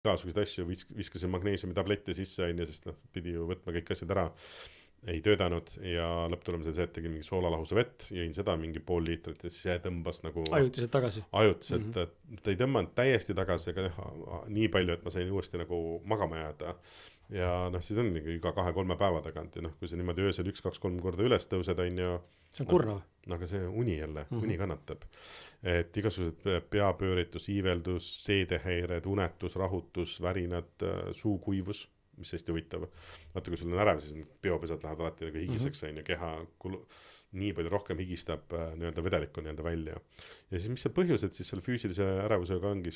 igasuguseid asju, viskasin magneesiumi tablette sisse, sest pidi ju võtma kõik asjad ära. Ei töödanud ja lõpptulemusel see, et tegin mingi soolalahuse vett, jõin seda mingi pool liitrit ja siis see tõmbas nagu ajutiselt tagasi. Ajutiselt, ta ei tõmmanud täiesti tagasi, aga nii palju, et ma sain uuesti nagu magama jääda. Ja siis on iga 2-3 päeva tagant ja kui see niimoodi öösel 1-2-3 korda üles tõused on ju. See on kurnav. Aga see uni jälle, uni kannatab. Et igasugused peapööritus, iiveldus, seedehäired, unetus, rahutus, värinad, suukuivus, mis hästi huvitav. Vaata, kui sul on ärev, siis biopesad lähevad alati nagu higiseks ja keha nii palju rohkem higistab nii-öelda vedelikku nii-öelda välja. Ja siis mis see põhjus, et siis selle füüsilise ärevusega ongi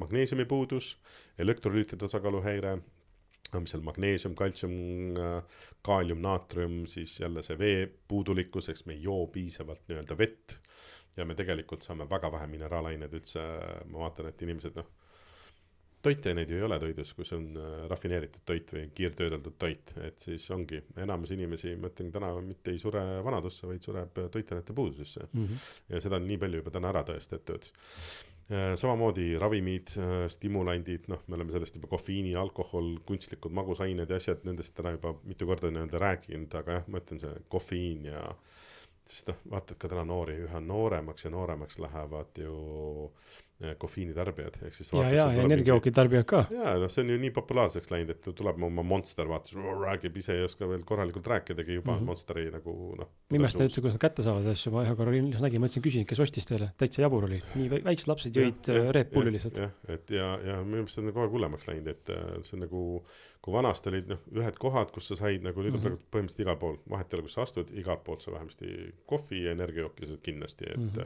magneesiumi puudus, elektrolüütide tasakaaluhäire, mis seal magneesium, kaltsium, kaalium, naatrium, siis jälle see vee puudulikkus, eks me ei joo piisavalt nii-öelda vett ja me tegelikult saame väga vähe mineraalained üldse. Ma vaatan, et inimesed toitaineid ju ei ole toidus, kui see on rafineeritud toit või kiirtöödeldud toit, et siis ongi enamus inimesi, ma ütlen täna mitte ei sure vanadusse, vaid sureb toitainete puudusesse ja seda on nii palju juba täna ära tõestatud. Samamoodi ravimid, stimulandid, me oleme sellest juba kofeiini, alkohol, kunstlikud magusained ja asjad, nendest täna juba mitu korda nii-öelda rääkinud, aga ma ütlen see kofeiin ja sest vaatad ka täna noori üha nooremaks ja nooremaks lähevad ju kofeiini tarbijad. Ja energiajooki tarbijad ka. Ja, see on ju nii populaarseks läinud, et tuleb oma Monster, vaatas, räägib ise ei oska veel korralikult rääkidagi juba Monsteri nagu Mimesta üldse, kuidas nad kätte saavad asju, ma ühe korra nägin, mõtlesin küsin, kes ostis teile, täitsa jabur oli, nii väiksed lapsed jõid Red Bulli lihtsalt. Ja minu meelest see on kogu aeg hullemaks läinud, et see on nagu, kui vanast olid ühed kohad, kus sa said nagu nüüd on põhimõtteliselt igal pool, vahet ei ole, kus sa astud, igal poolt sa vähemasti kohvi ja energiajooki kindlasti, et